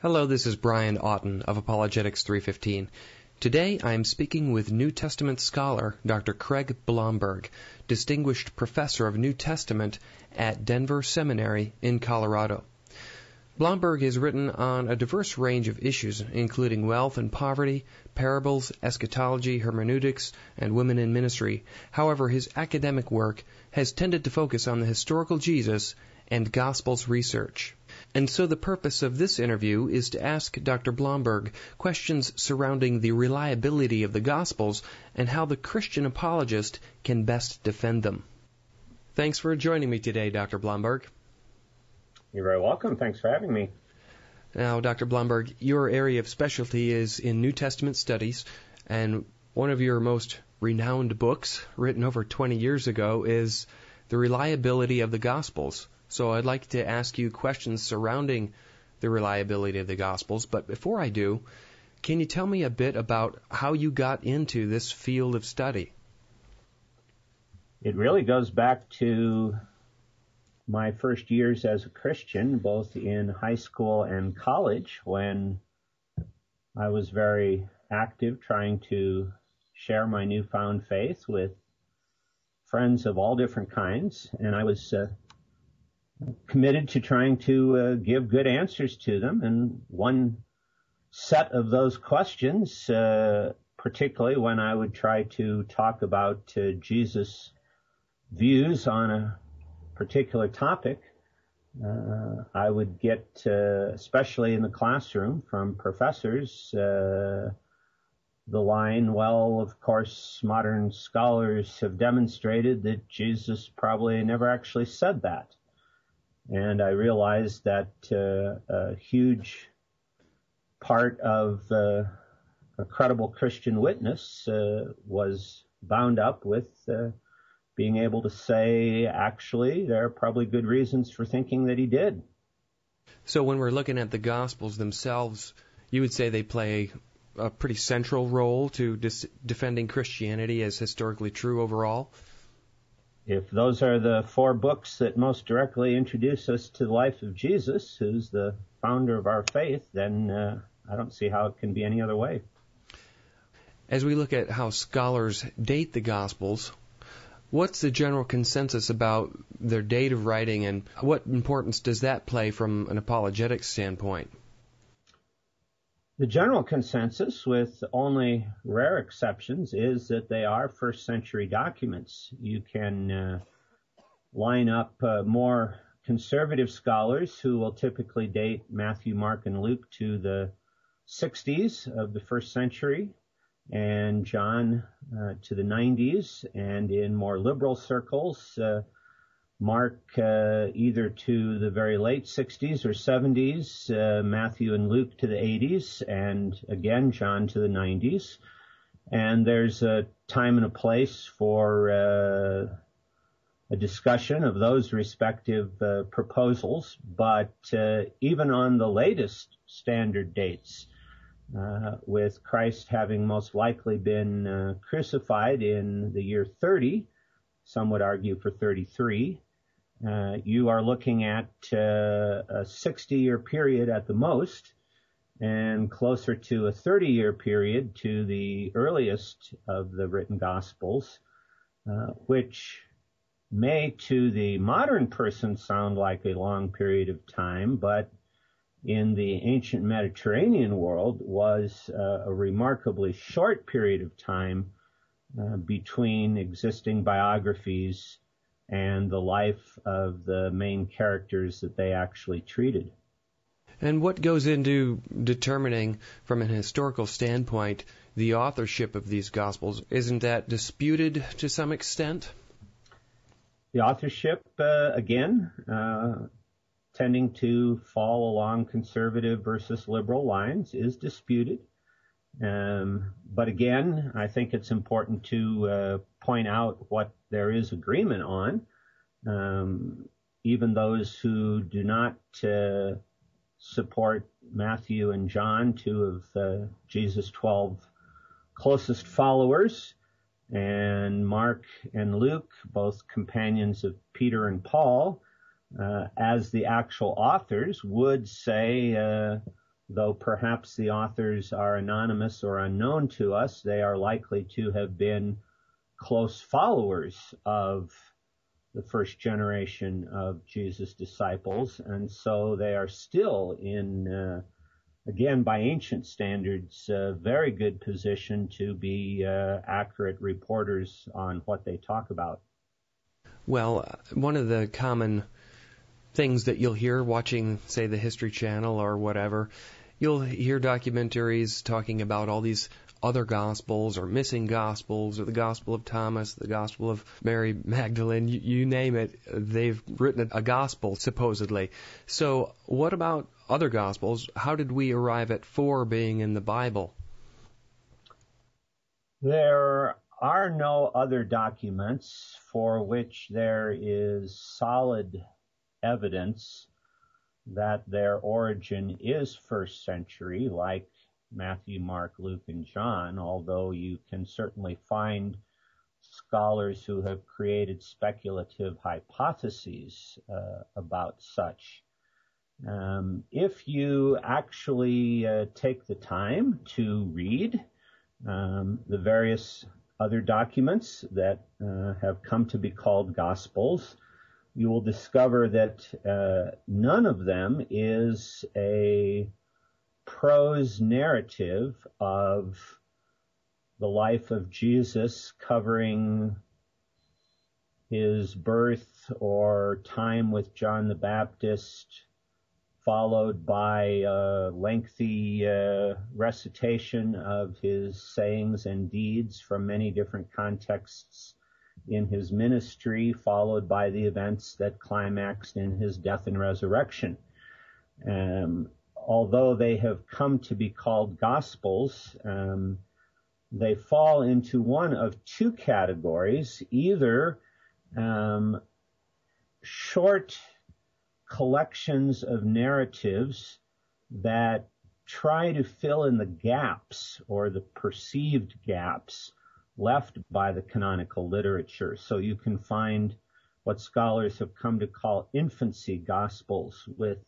Hello, this is Brian Otten of Apologetics315. Today I am speaking with New Testament scholar Dr. Craig Blomberg, Distinguished Professor of New Testament at Denver Seminary in Colorado. Blomberg has written on a diverse range of issues, including wealth and poverty, parables, eschatology, hermeneutics, and women in ministry. However, his academic work has tended to focus on the historical Jesus and Gospels research. And so the purpose of this interview is to ask Dr. Blomberg questions surrounding the reliability of the Gospels and how the Christian apologist can best defend them. Thanks for joining me today, Dr. Blomberg. You're very welcome. Thanks for having me. Now, Dr. Blomberg, your area of specialty is in New Testament studies, and one of your most renowned books, written over 20 years ago, is The Reliability of the Gospels. So I'd like to ask you questions surrounding the reliability of the Gospels. But before I do, can you tell me a bit about how you got into this field of study? It really goes back to my first years as a Christian, both in high school and college, when I was very active trying to share my newfound faith with friends of all different kinds. And I was committed to trying to give good answers to them. And one set of those questions, particularly when I would try to talk about Jesus' views on a particular topic, I would get, especially in the classroom, from professors, the line, well, of course, modern scholars have demonstrated that Jesus probably never actually said that. And I realized that a huge part of a credible Christian witness was bound up with being able to say, actually, there are probably good reasons for thinking that he did. So when we're looking at the Gospels themselves, you would say they play a pretty central role to defending Christianity as historically true overall? If those are the four books that most directly introduce us to the life of Jesus, who's the founder of our faith, then I don't see how it can be any other way. As we look at how scholars date the Gospels, what's the general consensus about their date of writing, and what importance does that play from an apologetic standpoint? The general consensus, with only rare exceptions, is that they are first century documents. You can line up more conservative scholars who will typically date Matthew, Mark, and Luke to the 60s of the first century, and John to the 90s, and in more liberal circles, Mark either to the very late 60s or 70s, Matthew and Luke to the 80s, and again John to the 90s. And there's a time and a place for a discussion of those respective proposals, but even on the latest standard dates, with Christ having most likely been crucified in the year 30, some would argue for 33, you are looking at a 60-year period at the most, and closer to a 30-year period to the earliest of the written Gospels, which may to the modern person sound like a long period of time, but in the ancient Mediterranean world was a remarkably short period of time between existing biographies and the life of the main characters that they actually treated. And what goes into determining, from an historical standpoint, the authorship of these Gospels? Isn't that disputed to some extent? The authorship, again, tending to fall along conservative versus liberal lines, is disputed. But again, I think it's important to point out what there is agreement on. Even those who do not support Matthew and John, two of Jesus' 12 closest followers, and Mark and Luke, both companions of Peter and Paul, as the actual authors, would say though perhaps the authors are anonymous or unknown to us, they are likely to have been close followers of the first generation of Jesus' disciples, and so they are still in, again, by ancient standards, very good position to be accurate reporters on what they talk about. Well, one of the common things that you'll hear watching, say, the History Channel or whatever, you'll hear documentaries talking about all these other Gospels or missing Gospels or the Gospel of Thomas, the Gospel of Mary Magdalene, you name it, they've written a Gospel, supposedly. So what about other Gospels? How did we arrive at 4 being in the Bible? There are no other documents for which there is solid evidence that their origin is first century, like Matthew, Mark, Luke, and John, although you can certainly find scholars who have created speculative hypotheses about such. If you actually take the time to read the various other documents that have come to be called Gospels, you will discover that none of them is a prose narrative of the life of Jesus covering his birth or time with John the Baptist, followed by a lengthy recitation of his sayings and deeds from many different contexts in his ministry, followed by the events that climaxed in his death and resurrection. Although they have come to be called Gospels, they fall into one of 2 categories, either short collections of narratives that try to fill in the gaps or the perceived gaps left by the canonical literature. So you can find what scholars have come to call infancy Gospels with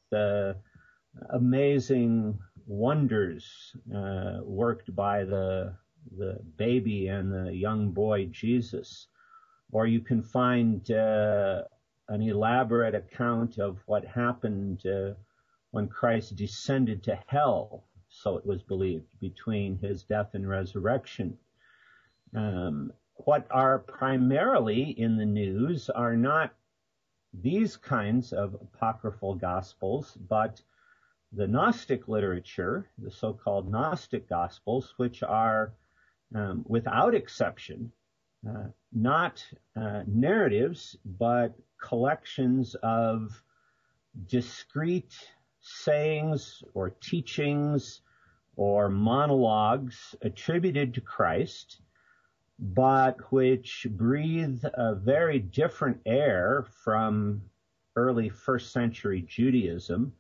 amazing wonders worked by the baby and the young boy Jesus. Or you can find an elaborate account of what happened when Christ descended to hell, so it was believed, between his death and resurrection. What are primarily in the news are not these kinds of apocryphal Gospels, but the Gnostic literature, the so-called Gnostic Gospels, which are, without exception, not narratives, but collections of discrete sayings or teachings or monologues attributed to Christ, but which breathe a very different air from early first century Judaism.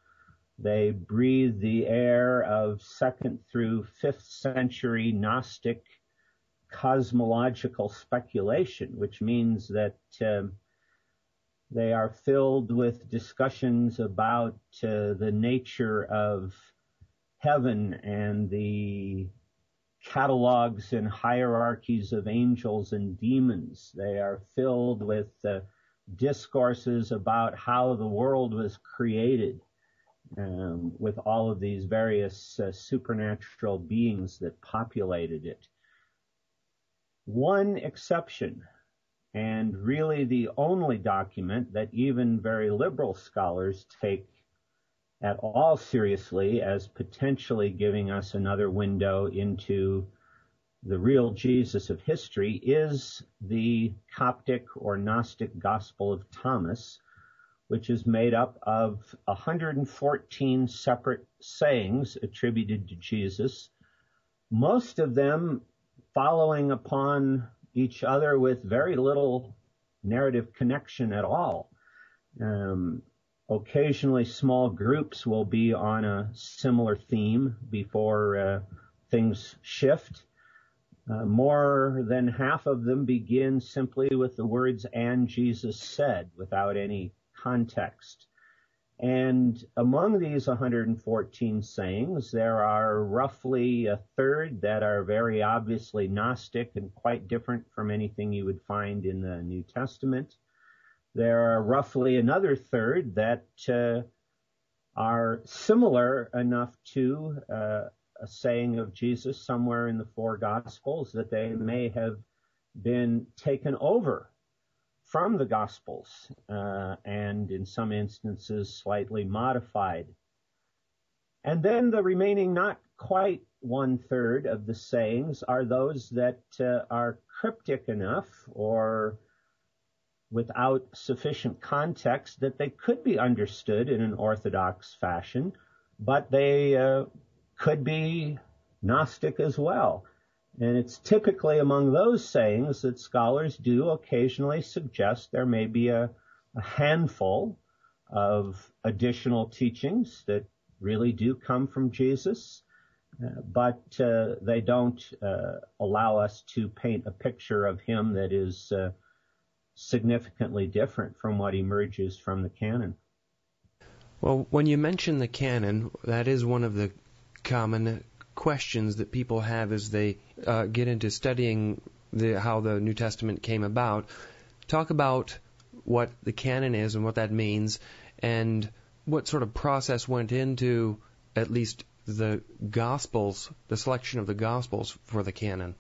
They breathe the air of 2nd through 5th century Gnostic cosmological speculation, which means that they are filled with discussions about the nature of heaven and the catalogs and hierarchies of angels and demons. They are filled with discourses about how the world was created, with all of these various supernatural beings that populated it. One exception, and really the only document that even very liberal scholars take at all seriously as potentially giving us another window into the real Jesus of history, is the Coptic or Gnostic Gospel of Thomas, which is made up of 114 separate sayings attributed to Jesus, most of them following upon each other with very little narrative connection at all. Occasionally small groups will be on a similar theme before things shift. More than half of them begin simply with the words "and Jesus said," without any context. And among these 114 sayings, there are roughly a third that are very obviously Gnostic and quite different from anything you would find in the New Testament. There are roughly another third that are similar enough to a saying of Jesus somewhere in the four Gospels that they may have been taken over from the Gospels, and in some instances slightly modified. And then the remaining not quite one-third of the sayings are those that are cryptic enough or without sufficient context that they could be understood in an orthodox fashion, but they could be Gnostic as well. And it's typically among those sayings that scholars do occasionally suggest there may be a handful of additional teachings that really do come from Jesus, but they don't allow us to paint a picture of him that is significantly different from what emerges from the canon. Well, when you mention the canon, that is one of the common questions that people have as they get into studying how the New Testament came about. Talk about what the canon is and what that means, and what sort of process went into at least the Gospels, the selection of the Gospels for the canon.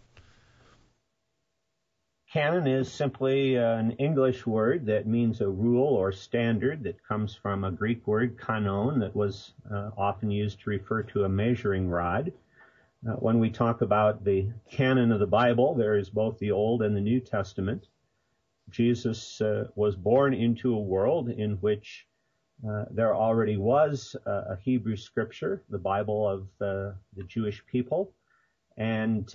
Canon is simply an English word that means a rule or standard that comes from a Greek word, canon, that was often used to refer to a measuring rod. When we talk about the canon of the Bible, there is both the Old and the New Testament. Jesus was born into a world in which there already was a Hebrew scripture, the Bible of the Jewish people. And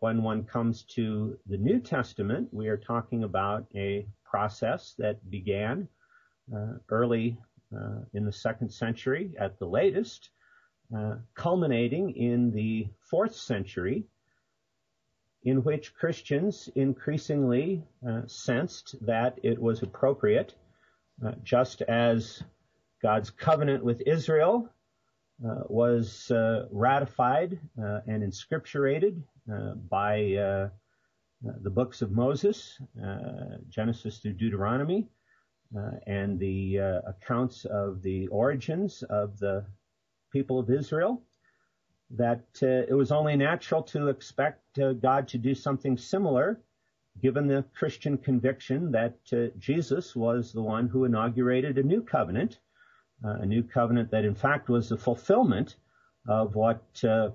when one comes to the New Testament, we are talking about a process that began early in the 2nd century at the latest, culminating in the 4th century, in which Christians increasingly sensed that it was appropriate, just as God's covenant with Israel was ratified and inscripturated by the books of Moses, Genesis through Deuteronomy, and the accounts of the origins of the people of Israel, that it was only natural to expect God to do something similar, given the Christian conviction that Jesus was the one who inaugurated a new covenant that in fact was the fulfillment of what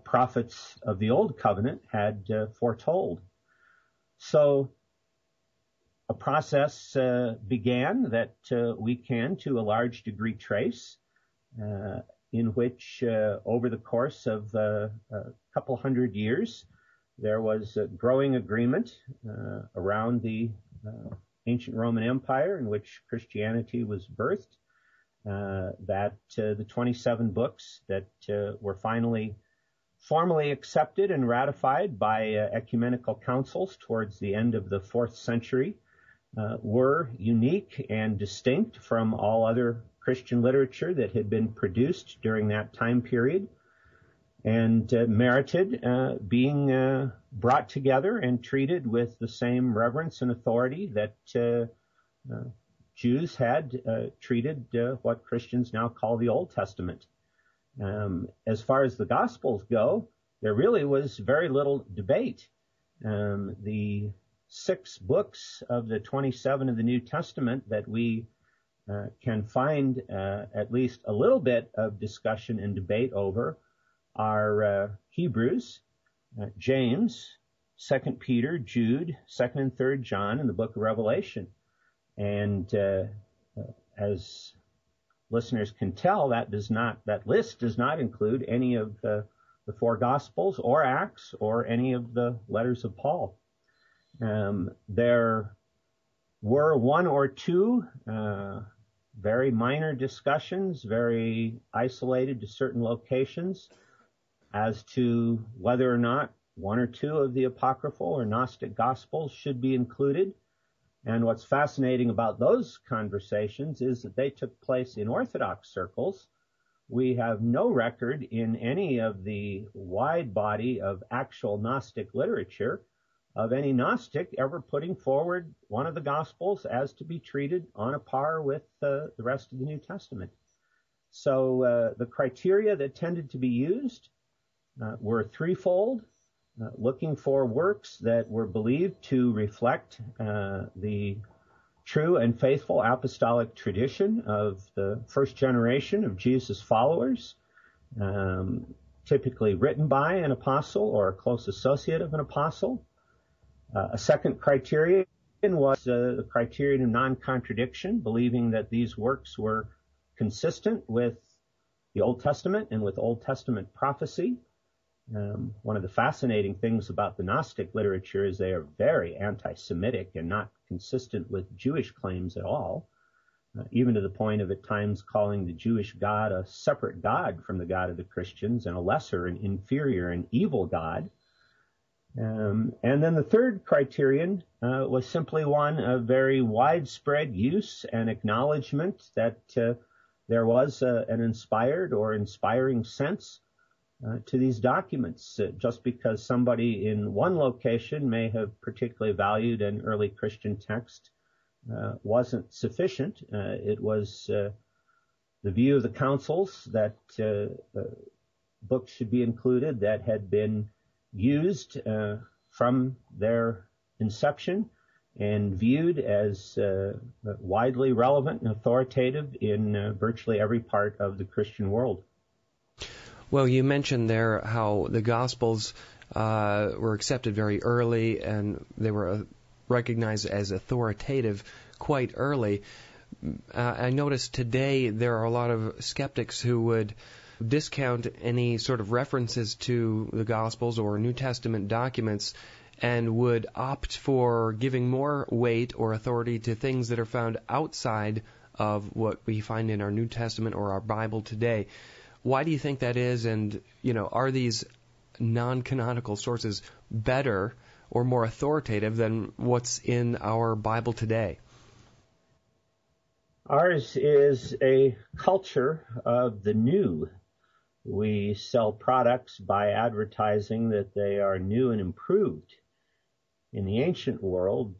prophets of the Old Covenant had foretold. So a process began that we can, to a large degree, trace, in which over the course of a couple hundred years, there was a growing agreement around the ancient Roman Empire in which Christianity was birthed, that the 27 books that were finally formally accepted and ratified by ecumenical councils towards the end of the 4th century were unique and distinct from all other Christian literature that had been produced during that time period, and merited being brought together and treated with the same reverence and authority that Jews had treated what Christians now call the Old Testament. As far as the Gospels go, there really was very little debate. The 6 books of the 27 of the New Testament that we can find at least a little bit of discussion and debate over are Hebrews, James, 2 Peter, Jude, 2nd and 3rd John, and the book of Revelation. And as listeners can tell, that list does not include any of the 4 Gospels or Acts or any of the letters of Paul. There were 1 or 2 very minor discussions, very isolated to certain locations, as to whether or not 1 or 2 of the apocryphal or Gnostic Gospels should be included. And what's fascinating about those conversations is that they took place in Orthodox circles. We have no record in any of the wide body of actual Gnostic literature of any Gnostic ever putting forward one of the Gospels as to be treated on a par with the rest of the New Testament. So the criteria that tended to be used were threefold, looking for works that were believed to reflect the true and faithful apostolic tradition of the first generation of Jesus' followers, typically written by an apostle or a close associate of an apostle. A second criterion was the criterion of non-contradiction, believing that these works were consistent with the Old Testament and with Old Testament prophecy. One of the fascinating things about the Gnostic literature is they are very anti-Semitic and not consistent with Jewish claims at all, even to the point of at times calling the Jewish God a separate God from the God of the Christians and a lesser and inferior and evil God. And then the third criterion was simply one of very widespread use and acknowledgement that there was an inspired or inspiring sense to these documents. Just because somebody in one location may have particularly valued an early Christian text wasn't sufficient. It was the view of the councils that books should be included that had been used from their inception and viewed as widely relevant and authoritative in virtually every part of the Christian world. Well, you mentioned there how the Gospels were accepted very early and they were recognized as authoritative quite early. I noticed today there are a lot of skeptics who would discount any sort of references to the Gospels or New Testament documents and would opt for giving more weight or authority to things that are found outside of what we find in our New Testament or our Bible today. Why do you think that is? And, are these non-canonical sources better or more authoritative than what's in our Bible today? Ours is a culture of the new. We sell products by advertising that they are new and improved. In the ancient world,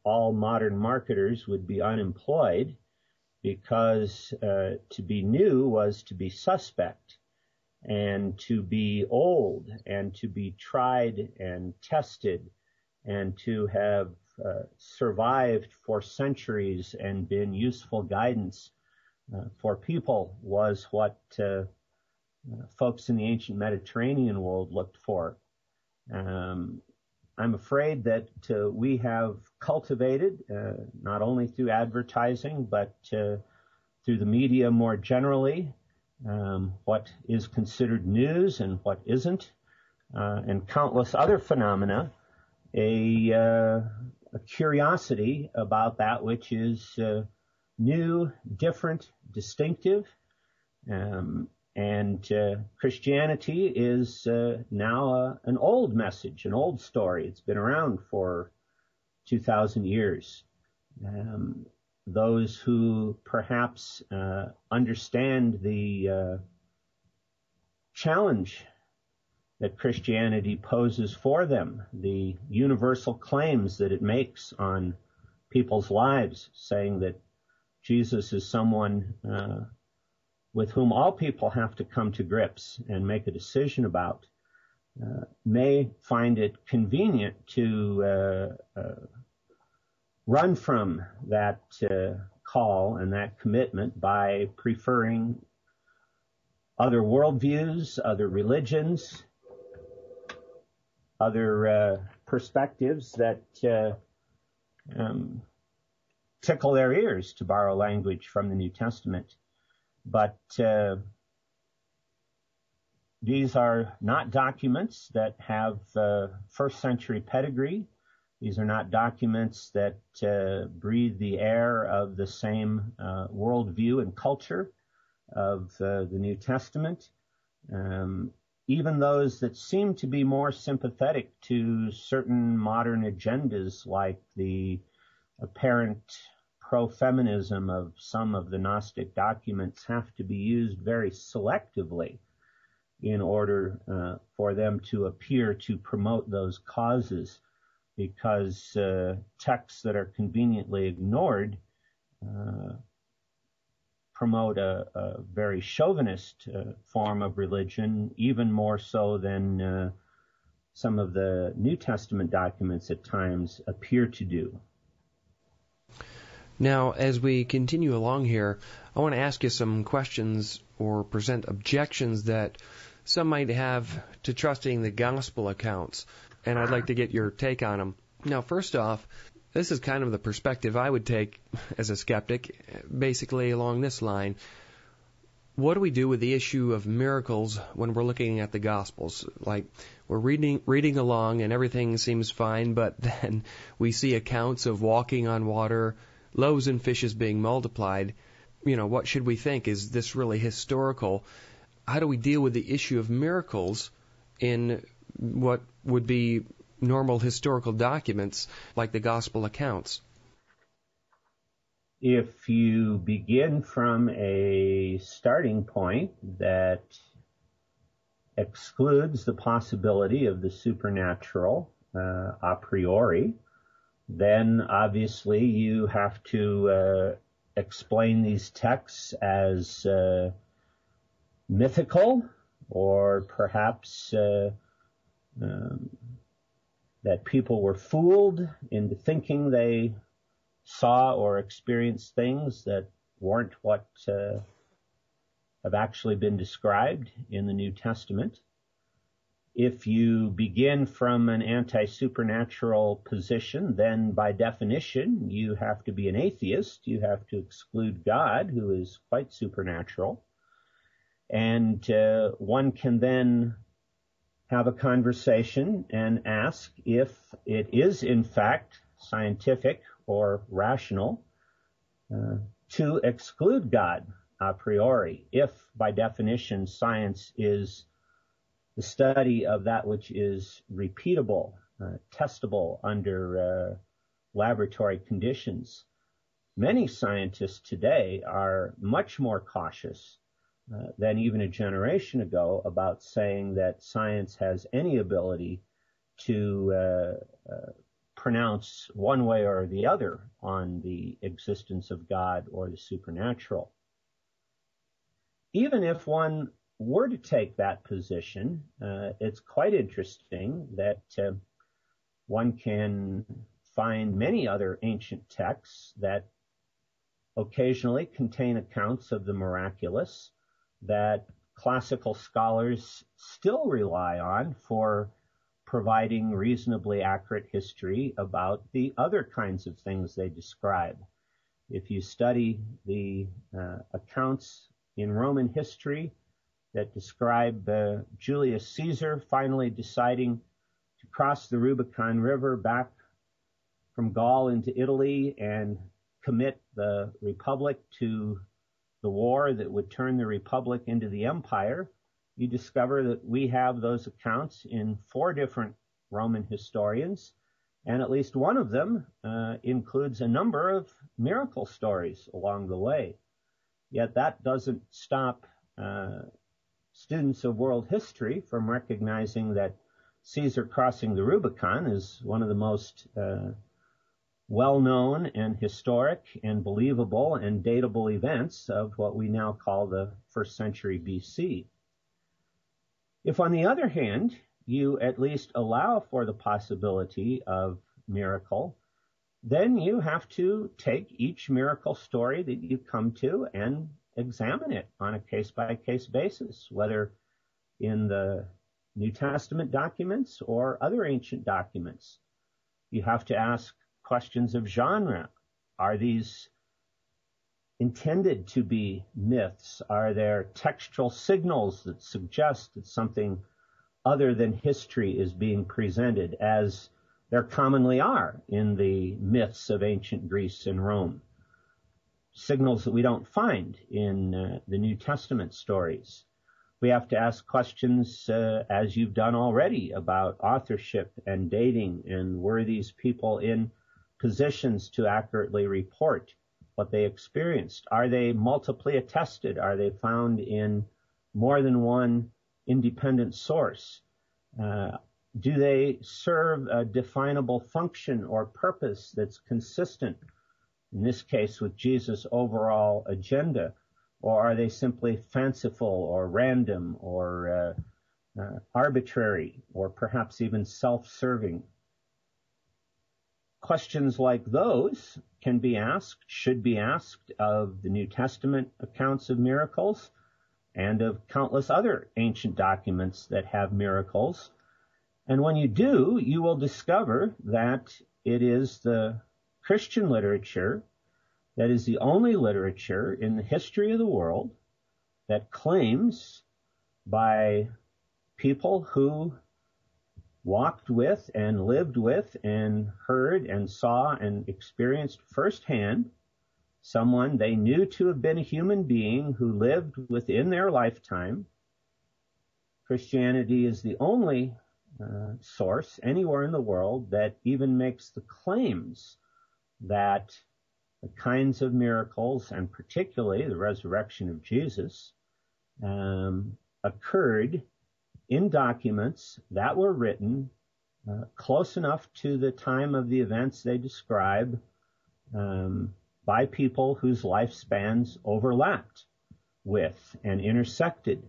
all modern marketers would be unemployed because to be new was to be suspect, and to be old, and to be tried and tested, and to have survived for centuries and been useful guidance for people was what folks in the ancient Mediterranean world looked for. I'm afraid that we have cultivated, not only through advertising, but through the media more generally, what is considered news and what isn't, and countless other phenomena, a curiosity about that which is new, different, distinctive, and Christianity is now an old message, an old story. It's been around for 2,000 years. Those who perhaps understand the challenge that Christianity poses for them, the universal claims that it makes on people's lives, saying that Jesus is someone with whom all people have to come to grips and make a decision about, may find it convenient to run from that call and that commitment by preferring other worldviews, other religions, other perspectives that tickle their ears, to borrow language from the New Testament. But these are not documents that have first century pedigree. These are not documents that breathe the air of the same worldview and culture of the New Testament. Even those that seem to be more sympathetic to certain modern agendas, like the apparent pro-feminism of some of the Gnostic documents have to be used very selectively in order for them to appear to promote those causes, because texts that are conveniently ignored promote a very chauvinist form of religion, even more so than some of the New Testament documents at times appear to do. Now, as we continue along here, I want to ask you some questions or present objections that some might have to trusting the gospel accounts, and I'd like to get your take on them. Now, first off, this is kind of the perspective I would take as a skeptic, basically along this line. What do we do with the issue of miracles when we're looking at the Gospels? Like, we're reading along and everything seems fine, but then we see accounts of walking on water, loaves and fishes being multiplied. What should we think? Is this really historical? How do we deal with the issue of miracles in what would be normal historical documents like the gospel accounts? If you begin from a starting point that excludes the possibility of the supernatural a priori, then obviously you have to explain these texts as mythical, or perhaps that people were fooled into thinking they saw or experienced things that weren't what have actually been described in the New Testament. If you begin from an anti-supernatural position, then by definition you have to be an atheist. You have to exclude God, who is quite supernatural. And one can then have a conversation and ask if it is in fact scientific or rational to exclude God a priori, if by definition science is the study of that which is repeatable, testable under laboratory conditions. Many scientists today are much more cautious than even a generation ago about saying that science has any ability to pronounce one way or the other on the existence of God or the supernatural. Even if one were to take that position, it's quite interesting that one can find many other ancient texts that occasionally contain accounts of the miraculous that classical scholars still rely on for providing reasonably accurate history about the other kinds of things they describe. If you study the accounts in Roman history that describe Julius Caesar finally deciding to cross the Rubicon River back from Gaul into Italy and commit the Republic to the war that would turn the Republic into the Empire, you discover that we have those accounts in 4 different Roman historians, and at least one of them includes a number of miracle stories along the way. Yet that doesn't stop students of world history from recognizing that Caesar crossing the Rubicon is one of the most well-known and historic and believable and datable events of what we now call the 1st century BC. If, on the other hand, you at least allow for the possibility of miracle, then you have to take each miracle story that you come to and examine it on a case-by-case basis, whether in the New Testament documents or other ancient documents. You have to ask questions of genre. Are these intended to be myths? Are there textual signals that suggest that something other than history is being presented, as there commonly are in the myths of ancient Greece and Rome? Signals that we don't find in the New Testament stories. We have to ask questions, as you've done already, about authorship and dating, and were these people in positions to accurately report what they experienced? Are they multiply attested? Are they found in more than one independent source? Do they serve a definable function or purpose that's consistent, in this case, with Jesus' overall agenda? Or are they simply fanciful or random or arbitrary or perhaps even self-serving? Questions like those can be asked, should be asked of the New Testament accounts of miracles and of countless other ancient documents that have miracles. And when you do, you will discover that it is the Christian literature that is the only literature in the history of the world that claims by people who walked with and lived with and heard and saw and experienced firsthand someone they knew to have been a human being who lived within their lifetime. Christianity is the only source anywhere in the world that even makes the claims that the kinds of miracles, and particularly the resurrection of Jesus, occurred in documents that were written close enough to the time of the events they describe by people whose lifespans overlapped with and intersected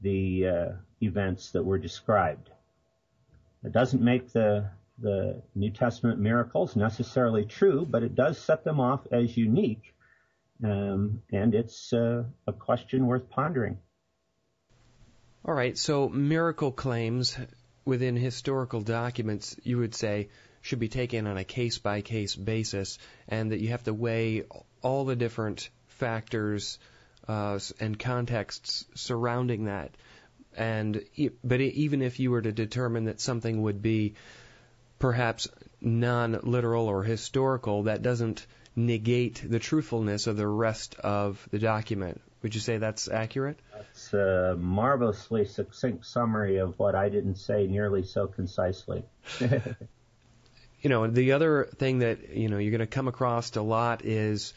the events that were described. It doesn't make the New Testament miracles necessarily true, but it does set them off as unique, and it's a question worth pondering. All right, so miracle claims within historical documents, you would say, should be taken on a case-by-case basis, and that you have to weigh all the different factors and contexts surrounding that. But even if you were to determine that something would be perhaps non-literal or historical, that doesn't negate the truthfulness of the rest of the document. Would you say that's accurate? That's a marvelously succinct summary of what I didn't say nearly so concisely. The other thing that, you're going to come across a lot is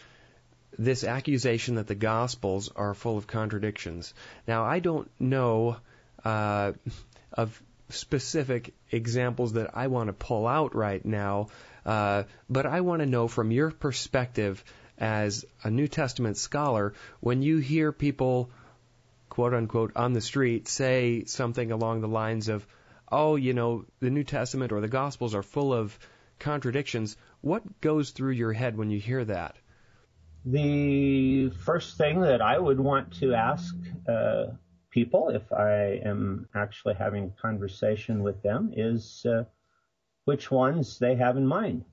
this accusation that the Gospels are full of contradictions. Now, I don't know of specific examples that I want to pull out right now, but I want to know from your perspective as a New Testament scholar, when you hear people, quote-unquote, on the street say something along the lines of, the New Testament or the Gospels are full of contradictions, what goes through your head when you hear that? The first thing that I would want to ask people, if I am actually having a conversation with them, is which ones they have in mind.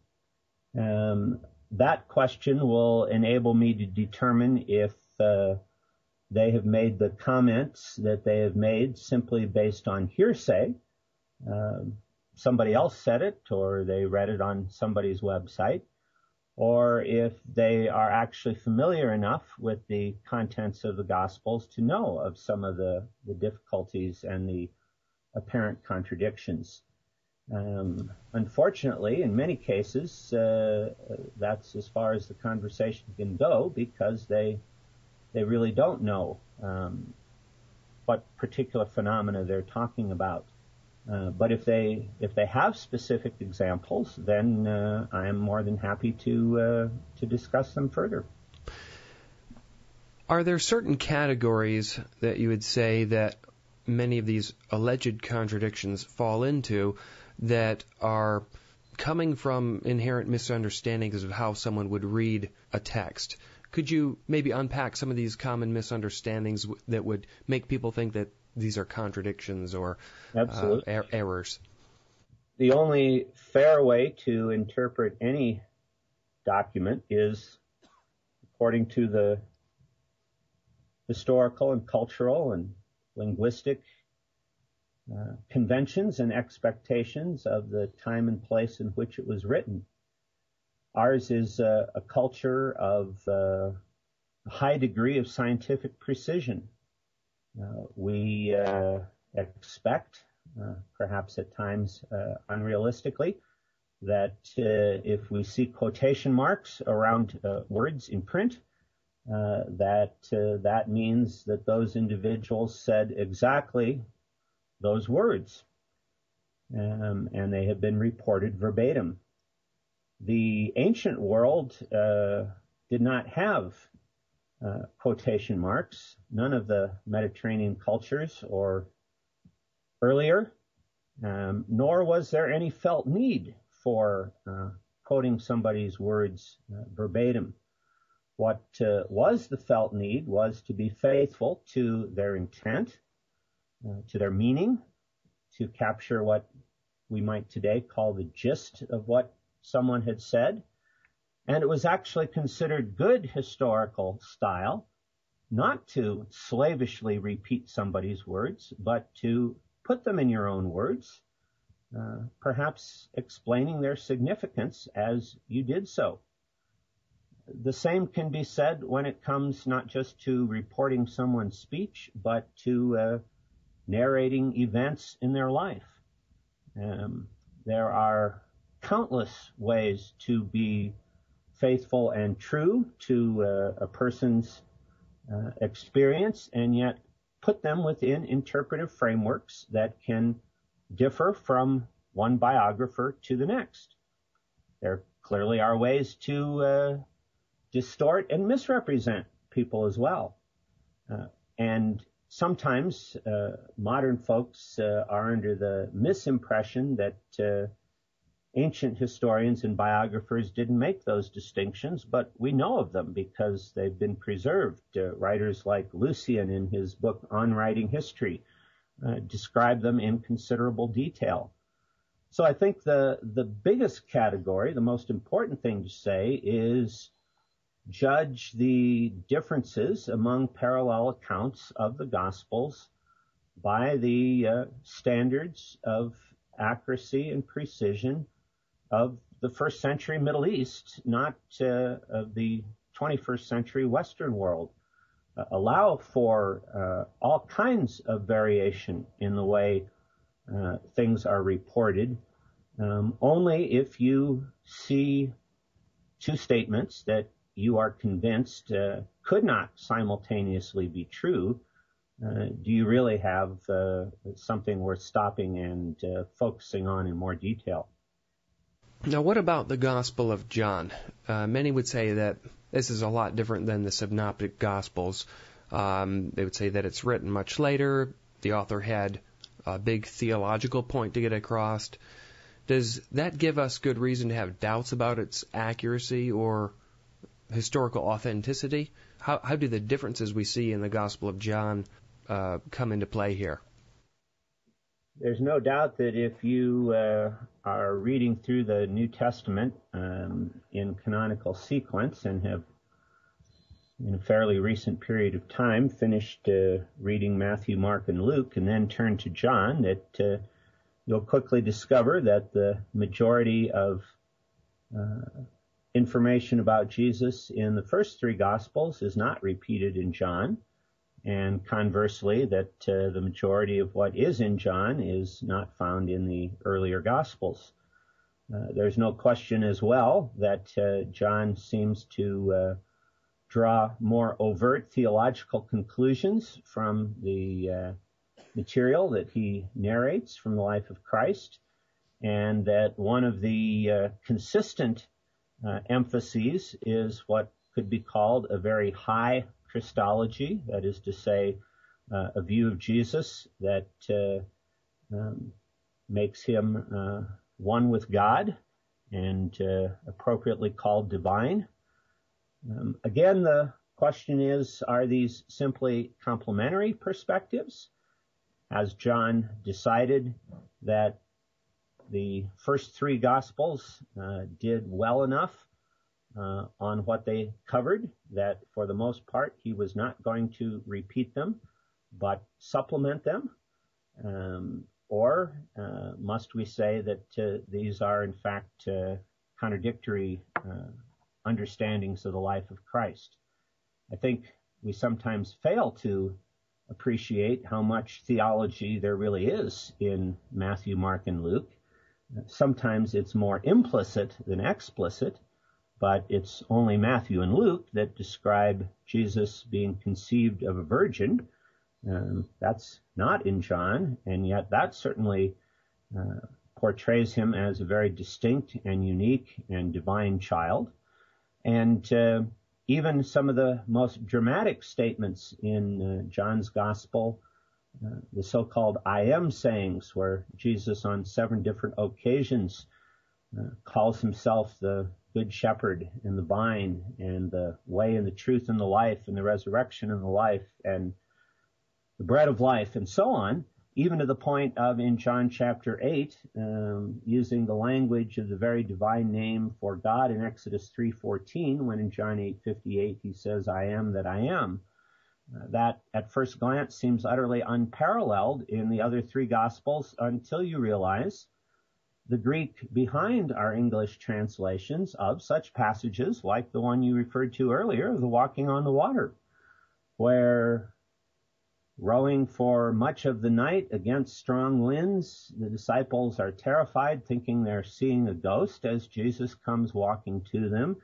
That question will enable me to determine if they have made the comments that they have made simply based on hearsay. Somebody else said it, or they read it on somebody's website, or if they are actually familiar enough with the contents of the Gospels to know of some of the difficulties and the apparent contradictions. Unfortunately, in many cases, that's as far as the conversation can go, because they really don't know what particular phenomena they're talking about. But if they have specific examples, then I am more than happy to discuss them further. Are there certain categories that you would say that many of these alleged contradictions fall into that are coming from inherent misunderstandings of how someone would read a text? Could you maybe unpack some of these common misunderstandings that would make people think that these are contradictions or errors? The only fair way to interpret any document is according to the historical and cultural and linguistic conventions and expectations of the time and place in which it was written. Ours is a culture of a high degree of scientific precision. We expect, perhaps at times unrealistically, that if we see quotation marks around words in print, that means that those individuals said exactly those words, and they have been reported verbatim. The ancient world did not have quotation marks. None of the Mediterranean cultures or earlier, nor was there any felt need for quoting somebody's words verbatim. What was the felt need was to be faithful to their intent, to their meaning, to capture what we might today call the gist of what someone had said. And it was actually considered good historical style not to slavishly repeat somebody's words, but to put them in your own words, perhaps explaining their significance as you did so. The same can be said when it comes not just to reporting someone's speech, but to narrating events in their life. There are countless ways to be faithful and true to a person's experience, and yet put them within interpretive frameworks that can differ from one biographer to the next. There clearly are ways to distort and misrepresent people as well. And sometimes modern folks are under the misimpression that ancient historians and biographers didn't make those distinctions, but we know of them because they've been preserved. Writers like Lucian in his book On Writing History describe them in considerable detail. So I think the biggest category, the most important thing to say is judge the differences among parallel accounts of the Gospels by the standards of accuracy and precision of the first century Middle East, not of the 21st century Western world. Allow for all kinds of variation in the way things are reported, only if you see two statements that you are convinced could not simultaneously be true. Do you really have something worth stopping and focusing on in more detail? Now, what about the Gospel of John? Many would say that this is a lot different than the Synoptic Gospels. They would say that it's written much later. The author had a big theological point to get across. Does that give us good reason to have doubts about its accuracy or historical authenticity? How do the differences we see in the Gospel of John come into play here? There's no doubt that if you are reading through the New Testament in canonical sequence and have, in a fairly recent period of time, finished reading Matthew, Mark, and Luke, and then turn to John, that you'll quickly discover that the majority of information about Jesus in the first three Gospels is not repeated in John, and conversely, that the majority of what is in John is not found in the earlier Gospels. There's no question as well that John seems to draw more overt theological conclusions from the material that he narrates from the life of Christ, and that one of the consistent emphases is what could be called a very high Christology, that is to say, a view of Jesus that makes him one with God and appropriately called divine. Again, the question is, are these simply complementary perspectives? Has John decided that the first three Gospels did well enough on what they covered that for the most part he was not going to repeat them but supplement them? Or must we say that these are in fact contradictory understandings of the life of Christ? I think we sometimes fail to appreciate how much theology there really is in Matthew, Mark, and Luke. Sometimes it's more implicit than explicit, but it's only Matthew and Luke that describe Jesus being conceived of a virgin. That's not in John, and yet that certainly portrays him as a very distinct and unique and divine child. And even some of the most dramatic statements in John's Gospel, the so-called I am sayings, where Jesus on 7 different occasions calls himself the good shepherd and the vine and the way and the truth and the life and the resurrection and the life and the bread of life and so on, even to the point of in John chapter 8, using the language of the very divine name for God in Exodus 3:14, when in John 8:58 he says, I am that I am. That at first glance seems utterly unparalleled in the other 3 Gospels until you realize the Greek behind our English translations of such passages like the one you referred to earlier, the walking on the water, where rowing for much of the night against strong winds, the disciples are terrified, thinking they're seeing a ghost as Jesus comes walking to them.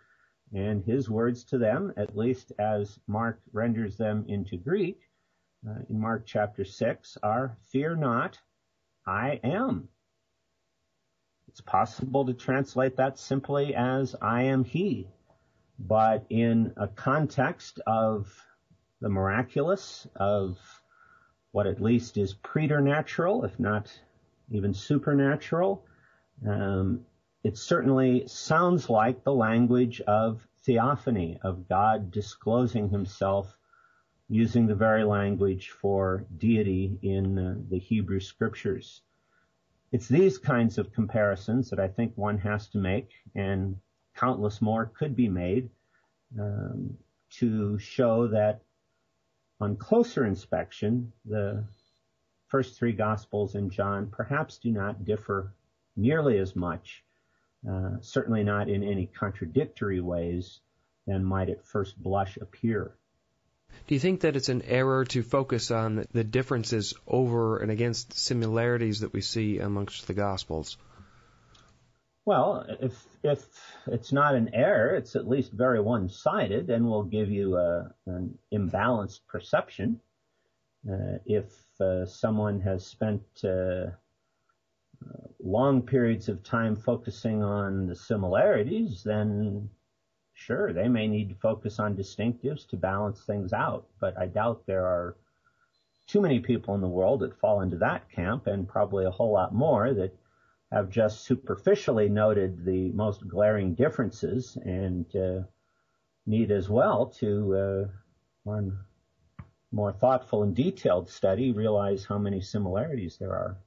And his words to them, at least as Mark renders them into Greek, in Mark chapter 6, are, fear not, I am. It's possible to translate that simply as I am he. But in a context of the miraculous, of what at least is preternatural, if not even supernatural, it certainly sounds like the language of theophany, of God disclosing himself using the very language for deity in the Hebrew scriptures. It's these kinds of comparisons that I think one has to make, and countless more could be made, to show that on closer inspection, the first 3 Gospels in John perhaps do not differ nearly as much, certainly not in any contradictory ways, than might at first blush appear. Do you think that it's an error to focus on the differences over and against similarities that we see amongst the Gospels? Well, if it's not an error, it's at least very one-sided and will give you an imbalanced perception. If someone has spent long periods of time focusing on the similarities, then sure, they may need to focus on distinctives to balance things out. But I doubt there are too many people in the world that fall into that camp, and probably a whole lot more that have just superficially noted the most glaring differences and need as well to, on more thoughtful and detailed study, realize how many similarities there are.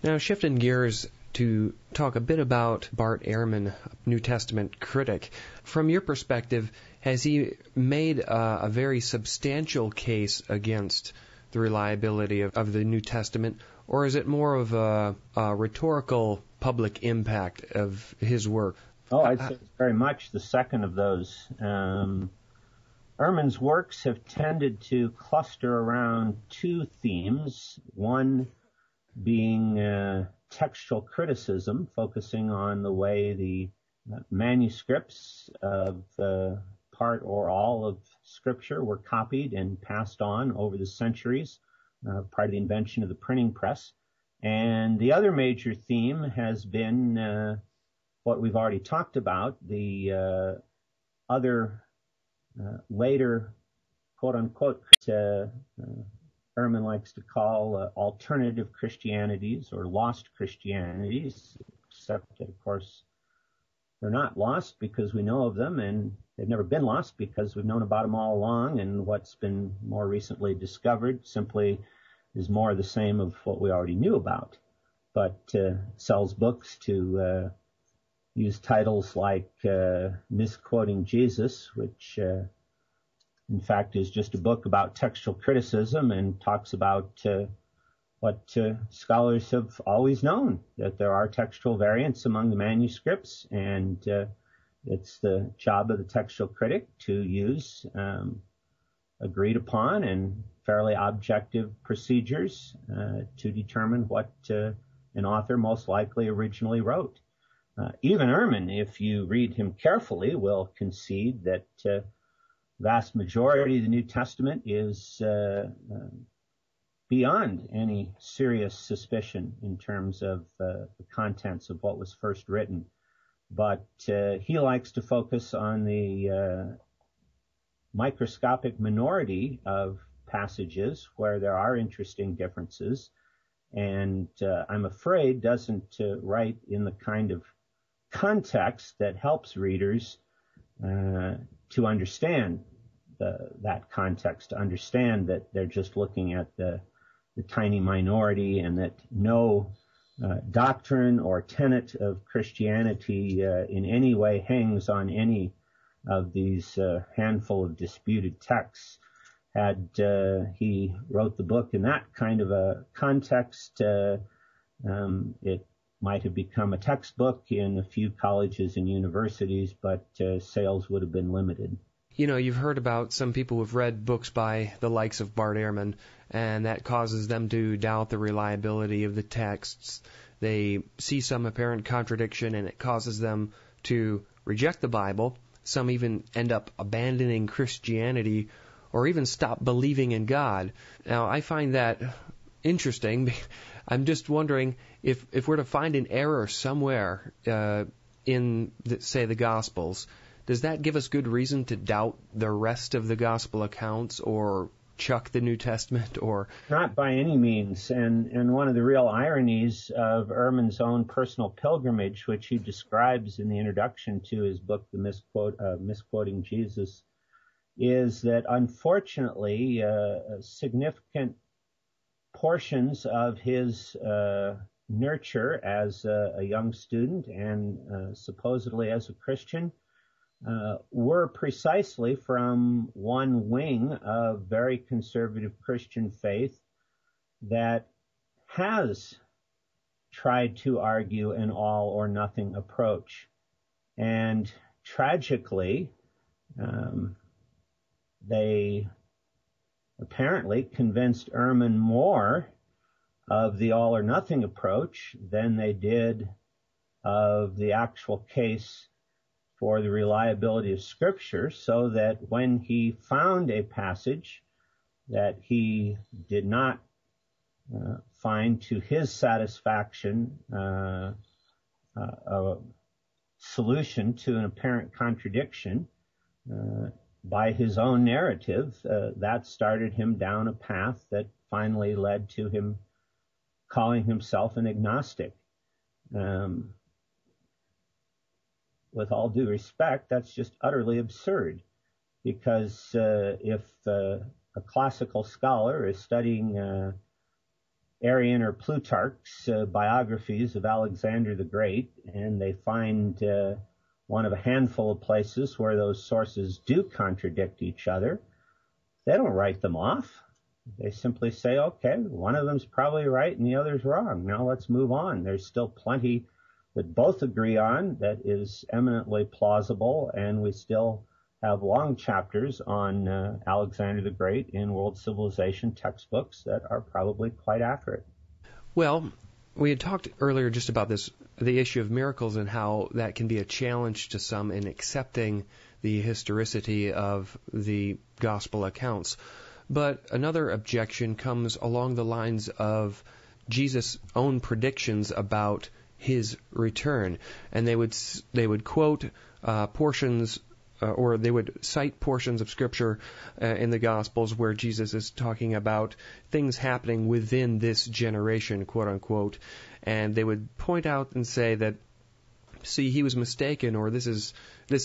Now, shifting gears to talk a bit about Bart Ehrman, New Testament critic. From your perspective, has he made a very substantial case against the reliability of the New Testament, or is it more of a rhetorical public impact of his work? Oh, I'd say it's very much the second of those. Ehrman's works have tended to cluster around 2 themes, one being textual criticism, focusing on the way the manuscripts of part or all of Scripture were copied and passed on over the centuries, part of the invention of the printing press. And the other major theme has been what we've already talked about, the other later, quote-unquote, Ehrman likes to call alternative Christianities or lost Christianities, except that, of course, they're not lost because we know of them, and they've never been lost because we've known about them all along, and what's been more recently discovered simply is more of the same of what we already knew about, but sells books to use titles like Misquoting Jesus, which in fact is just a book about textual criticism and talks about what scholars have always known, that there are textual variants among the manuscripts, and it's the job of the textual critic to use agreed upon and fairly objective procedures to determine what an author most likely originally wrote. Even Ehrman, if you read him carefully, will concede that vast majority of the New Testament is beyond any serious suspicion in terms of the contents of what was first written. But he likes to focus on the microscopic minority of passages where there are interesting differences, and I'm afraid doesn't write in the kind of context that helps readers to understand that context, to understand that they're just looking at the tiny minority and that no doctrine or tenet of Christianity in any way hangs on any of these handful of disputed texts. Had he wrote the book in that kind of a context, it might have become a textbook in a few colleges and universities, but sales would have been limited. You know, you've heard about some people who've read books by the likes of Bart Ehrman, and that causes them to doubt the reliability of the texts. They see some apparent contradiction, and it causes them to reject the Bible. Some even end up abandoning Christianity or even stop believing in God. Now, I find that interesting. I'm just wondering if we're to find an error somewhere in, say, the Gospels, does that give us good reason to doubt the rest of the Gospel accounts or chuck the New Testament? Or not by any means. And one of the real ironies of Ehrman's own personal pilgrimage, which he describes in the introduction to his book, The Misquoting Jesus, is that unfortunately significant portions of his nurture as a young student and supposedly as a Christian were precisely from one wing of very conservative Christian faith that has tried to argue an all or nothing approach. And tragically, they apparently convinced Ehrman more of the all or nothing approach than they did of the actual case for the reliability of Scripture, so that when he found a passage that he did not find to his satisfaction a solution to an apparent contradiction by his own narrative, that started him down a path that finally led to him calling himself an agnostic. With all due respect, that's just utterly absurd, because if a classical scholar is studying Arian or Plutarch's biographies of Alexander the Great, and they find one of a handful of places where those sources do contradict each other, they don't write them off. They simply say, okay, one of them's probably right and the other's wrong. Now let's move on. There's still plenty that both agree on that is eminently plausible, and we still have long chapters on Alexander the Great in world civilization textbooks that are probably quite accurate. Well, we had talked earlier just about the issue of miracles and how that can be a challenge to some in accepting the historicity of the gospel accounts. But another objection comes along the lines of Jesus' own predictions about his return, and they would quote portions or they would cite portions of Scripture in the Gospels where Jesus is talking about things happening within this generation, quote unquote, and they would point out and say that, see, he was mistaken, or this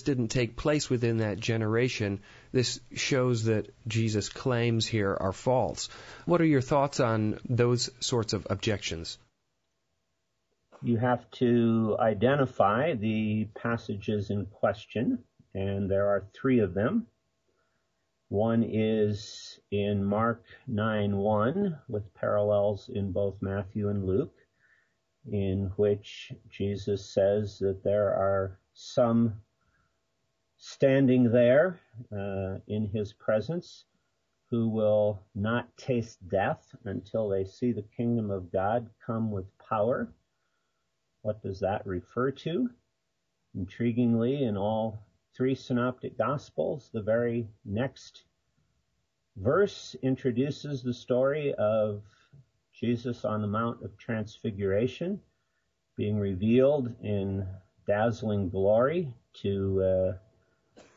didn't take place within that generation. This shows that Jesus' claims here are false. What are your thoughts on those sorts of objections? You have to identify the passages in question, and there are three of them. One is in Mark 9:1, with parallels in both Matthew and Luke, in which Jesus says that there are some standing there in his presence who will not taste death until they see the kingdom of God come with power. What does that refer to? Intriguingly, in all three synoptic gospels, the very next verse introduces the story of Jesus on the Mount of Transfiguration, being revealed in dazzling glory to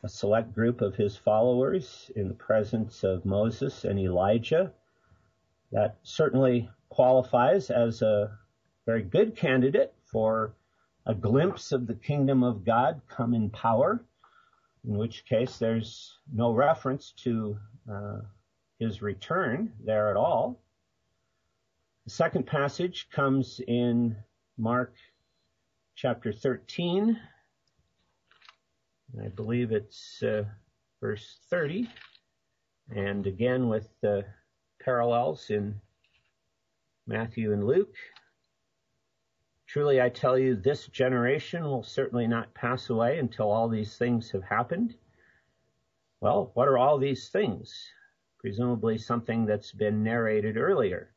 a select group of his followers in the presence of Moses and Elijah. That certainly qualifies as a very good candidate for a glimpse of the kingdom of God come in power, in which case there's no reference to his return there at all. The second passage comes in Mark chapter 13. I believe it's verse 30, and again with the parallels in Matthew and Luke. Truly I tell you, this generation will certainly not pass away until all these things have happened. Well, what are all these things? Presumably something that's been narrated earlier.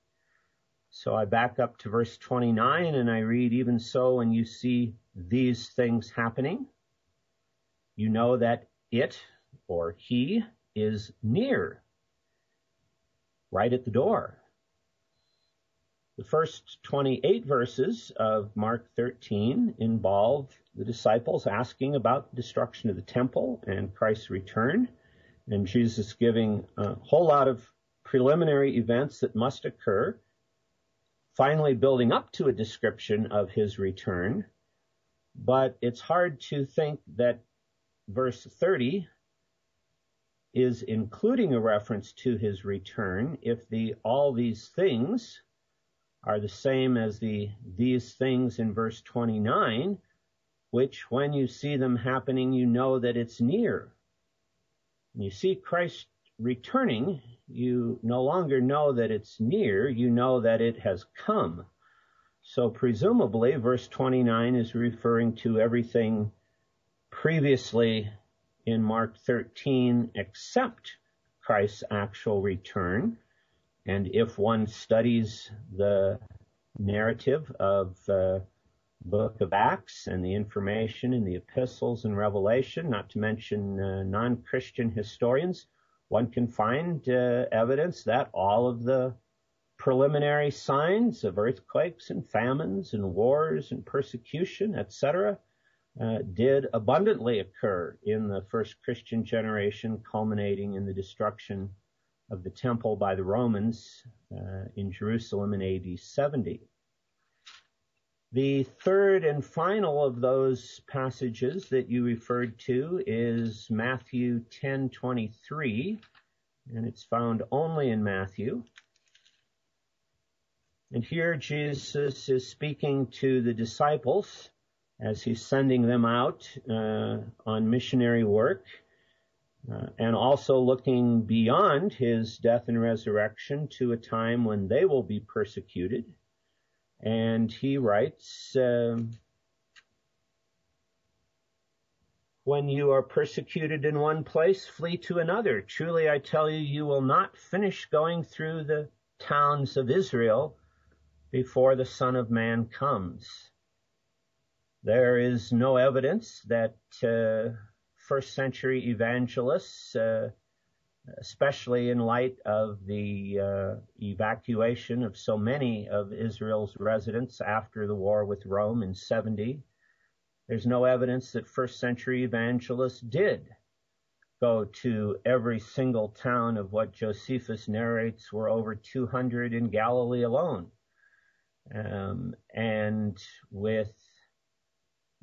So I back up to verse 29 and I read, even so, when you see these things happening, you know that it, or he, is near, right at the door. The first 28 verses of Mark 13 involve the disciples asking about the destruction of the temple and Christ's return, and Jesus giving a whole lot of preliminary events that must occur, finally building up to a description of his return. But it's hard to think that verse 30 is including a reference to his return if all these things are the same as these things in verse 29, which when you see them happening, you know that it's near. When you see Christ returning, you no longer know that it's near, you know that it has come. So presumably verse 29 is referring to everything previously in Mark 13 except Christ's actual return. And if one studies the narrative of the book of Acts and the information in the epistles and Revelation, not to mention non-Christian historians, one can find evidence that all of the preliminary signs of earthquakes and famines and wars and persecution, etc., did abundantly occur in the first Christian generation, culminating in the destruction of the temple by the Romans in Jerusalem in AD 70. The third and final of those passages that you referred to is Matthew 10:23, and it's found only in Matthew. And here Jesus is speaking to the disciples as he's sending them out on missionary work, and also looking beyond his death and resurrection to a time when they will be persecuted. And he writes, when you are persecuted in one place, flee to another. Truly I tell you, you will not finish going through the towns of Israel before the Son of Man comes. There is no evidence that first century evangelists, especially in light of the evacuation of so many of Israel's residents after the war with Rome in 70, there's no evidence that first century evangelists did go to every single town of what Josephus narrates were over 200 in Galilee alone. And with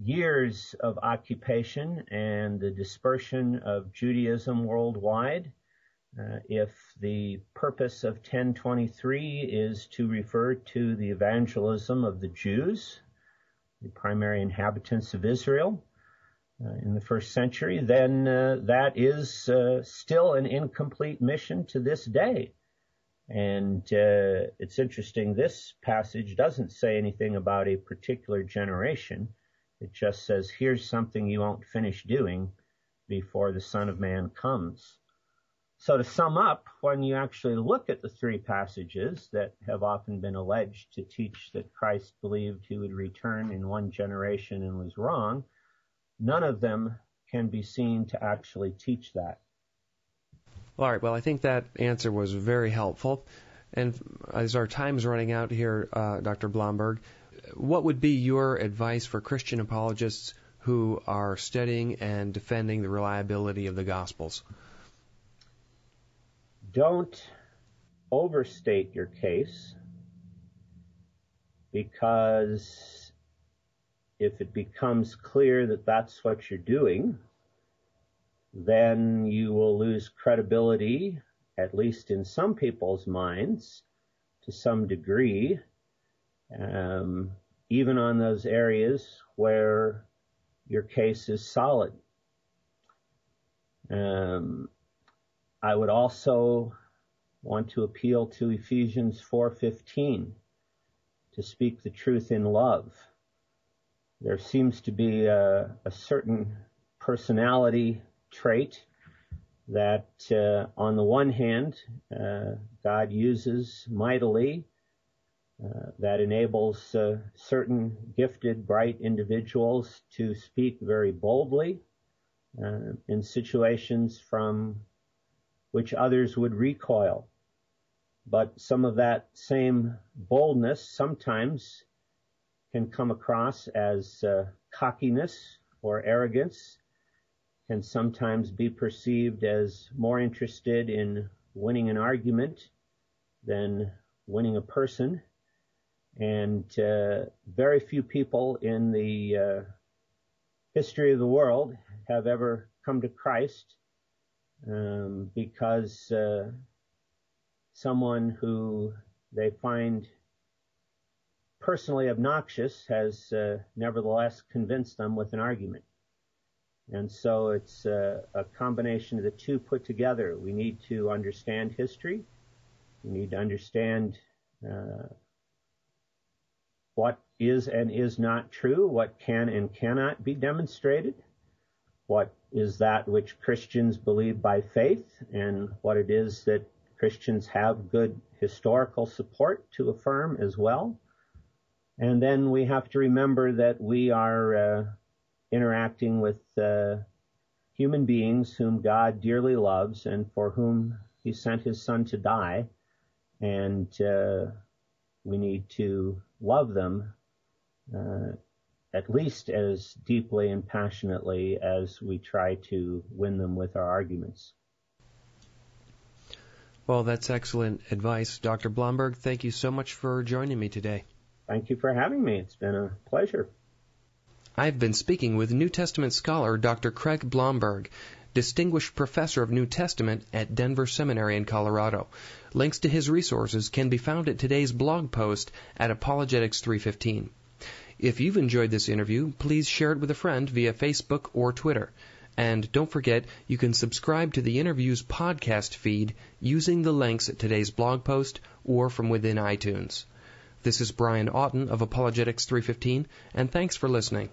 years of occupation and the dispersion of Judaism worldwide, if the purpose of 1023 is to refer to the evangelism of the Jews, the primary inhabitants of Israel in the first century, then that is still an incomplete mission to this day. And it's interesting, this passage doesn't say anything about a particular generation. It just says, here's something you won't finish doing before the Son of Man comes. So to sum up, when you actually look at the three passages that have often been alleged to teach that Christ believed he would return in one generation and was wrong, none of them can be seen to actually teach that. All right, well, I think that answer was very helpful. And as our time's running out here, Dr. Blomberg, what would be your advice for Christian apologists who are studying and defending the reliability of the Gospels? Don't overstate your case, because if it becomes clear that that's what you're doing, then you will lose credibility, at least in some people's minds, to some degree, even on those areas where your case is solid. I would also want to appeal to Ephesians 4:15 to speak the truth in love. There seems to be a certain personality trait that on the one hand God uses mightily, that enables certain gifted, bright individuals to speak very boldly in situations from which others would recoil. But some of that same boldness sometimes can come across as cockiness or arrogance, can sometimes be perceived as more interested in winning an argument than winning a person. And very few people in the history of the world have ever come to Christ because someone who they find personally obnoxious has nevertheless convinced them with an argument. And so it's a combination of the two put together. We need to understand history. We need to understand what is and is not true, what can and cannot be demonstrated, what is that which Christians believe by faith, and what it is that Christians have good historical support to affirm as well. And then we have to remember that we are interacting with human beings whom God dearly loves and for whom he sent his son to die. And we need to love them at least as deeply and passionately as we try to win them with our arguments. Well, that's excellent advice. Dr. Blomberg, thank you so much for joining me today. Thank you for having me. It's been a pleasure. I've been speaking with New Testament scholar Dr. Craig Blomberg, Distinguished Professor of New Testament at Denver Seminary in Colorado. Links to his resources can be found at today's blog post at Apologetics315. If you've enjoyed this interview, please share it with a friend via Facebook or Twitter. And don't forget, you can subscribe to the interview's podcast feed using the links at today's blog post or from within iTunes. This is Brian Auten of Apologetics315, and thanks for listening.